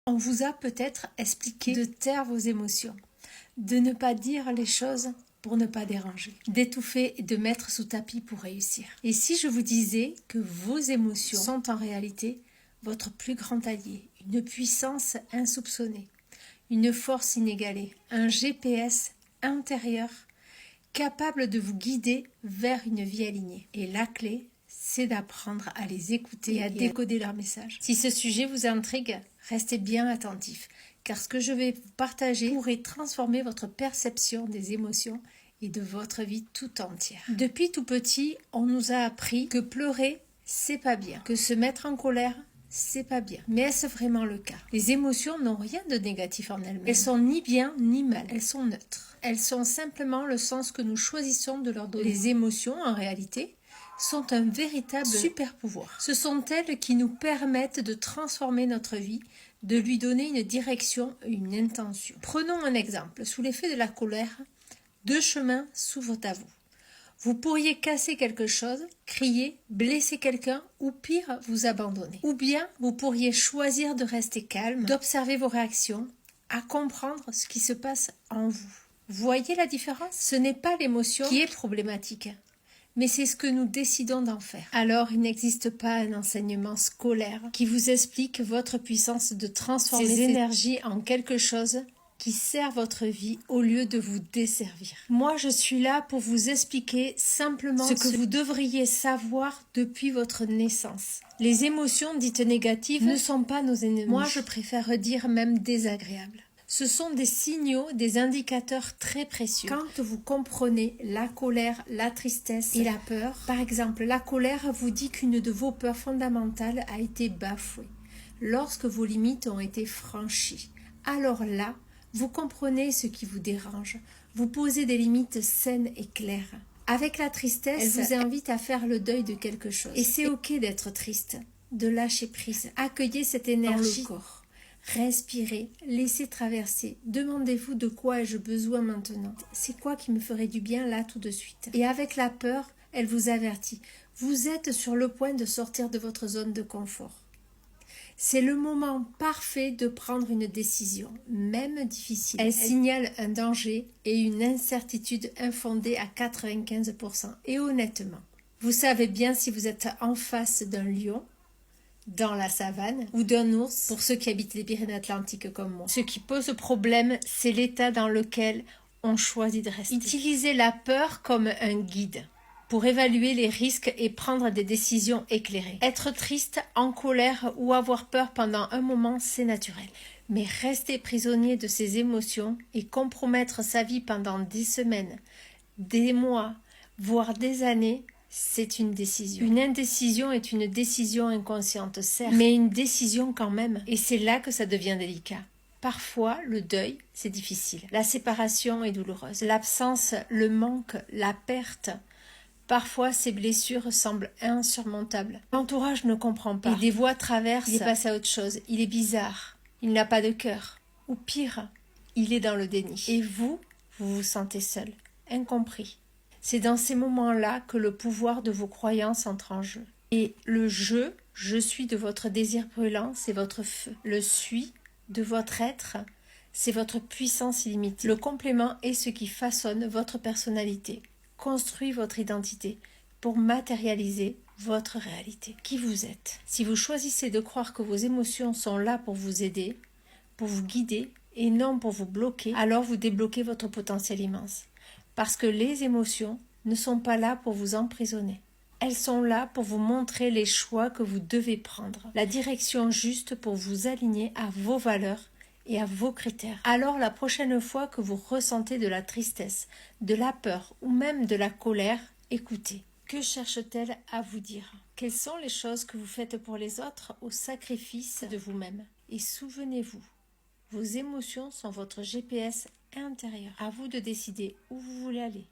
On vous a peut-être expliqué de taire vos émotions, de ne pas dire les choses pour ne pas déranger, d'étouffer et de mettre sous tapis pour réussir. Et si je vous disais que vos émotions sont en réalité votre plus grand allié, une puissance insoupçonnée, une force inégalée, un GPS intérieur capable de vous guider vers une vie alignée. Et la clé, c'est d'apprendre à les écouter et à décoder leurs messages. Si ce sujet vous intrigue, restez bien attentifs, car ce que je vais vous partager pourrait transformer votre perception des émotions et de votre vie tout entière. Depuis tout petit, on nous a appris que pleurer, c'est pas bien, que se mettre en colère, c'est pas bien. Mais est-ce vraiment le cas? Les émotions n'ont rien de négatif en elles-mêmes. Elles sont ni bien ni mal, elles sont neutres. Elles sont simplement le sens que nous choisissons de leur donner. Les émotions, en réalité, sont un véritable super pouvoir. Ce sont elles qui nous permettent de transformer notre vie, de lui donner une direction, une intention. Prenons un exemple. Sous l'effet de la colère, deux chemins s'ouvrent à vous. Vous pourriez casser quelque chose, crier, blesser quelqu'un ou pire, vous abandonner. Ou bien, vous pourriez choisir de rester calme, d'observer vos réactions, à comprendre ce qui se passe en vous. Voyez la différence? Ce n'est pas l'émotion qui est problématique, mais c'est ce que nous décidons d'en faire. Alors, il n'existe pas un enseignement scolaire qui vous explique votre puissance de transformer ces énergies en quelque chose qui sert votre vie au lieu de vous desservir. Moi, je suis là pour vous expliquer simplement ce que vous devriez savoir depuis votre naissance. Les émotions dites négatives ne sont pas nos ennemis. Moi, je préfère dire même désagréables. Ce sont des signaux, des indicateurs très précieux. Quand vous comprenez la colère, la tristesse et la peur, par exemple, la colère vous dit qu'une de vos peurs fondamentales a été bafouée, lorsque vos limites ont été franchies. Alors là, vous comprenez ce qui vous dérange, vous posez des limites saines et claires. Avec la tristesse, elle vous invite à faire le deuil de quelque chose. Et c'est ok d'être triste, de lâcher prise. Accueillez cette énergie dans le corps. Respirez, laissez traverser. Demandez-vous de quoi ai-je besoin maintenant? C'est quoi qui me ferait du bien là tout de suite? Et avec la peur, elle vous avertit. Vous êtes sur le point de sortir de votre zone de confort. C'est le moment parfait de prendre une décision, même difficile. Elle signale un danger et une incertitude infondée à 95%. Et honnêtement, vous savez bien si vous êtes en face d'un lion, dans la savane, ou d'un ours, pour ceux qui habitent les Pyrénées-Atlantiques comme moi. Ce qui pose problème, c'est l'état dans lequel on choisit de rester. Utilisez la peur comme un guide pour évaluer les risques et prendre des décisions éclairées. Être triste, en colère ou avoir peur pendant un moment, c'est naturel. Mais rester prisonnier de ses émotions et compromettre sa vie pendant des semaines, des mois, voire des années, c'est une décision. Une indécision est une décision inconsciente, certes, mais une décision quand même. Et c'est là que ça devient délicat. Parfois, le deuil, c'est difficile. La séparation est douloureuse. L'absence, le manque, la perte. Parfois, ces blessures semblent insurmontables. L'entourage ne comprend pas. Et des voix traversent. Il est passé à autre chose. Il est bizarre. Il n'a pas de cœur. Ou pire, il est dans le déni. Et vous vous sentez seul, incompris. C'est dans ces moments-là que le pouvoir de vos croyances entre en jeu. Et le je suis de votre désir brûlant, c'est votre feu. Le suis de votre être, c'est votre puissance illimitée. Le complément est ce qui façonne votre personnalité, construit votre identité pour matérialiser votre réalité. Qui vous êtes? Si vous choisissez de croire que vos émotions sont là pour vous aider, pour vous guider et non pour vous bloquer, alors vous débloquez votre potentiel immense. Parce que les émotions ne sont pas là pour vous emprisonner. Elles sont là pour vous montrer les choix que vous devez prendre, la direction juste pour vous aligner à vos valeurs et à vos critères. Alors la prochaine fois que vous ressentez de la tristesse, de la peur ou même de la colère, écoutez. Que cherche-t-elle à vous dire? Quelles sont les choses que vous faites pour les autres au sacrifice de vous-même? Et souvenez-vous, vos émotions sont votre GPS intérieur. À vous de décider où vous voulez aller.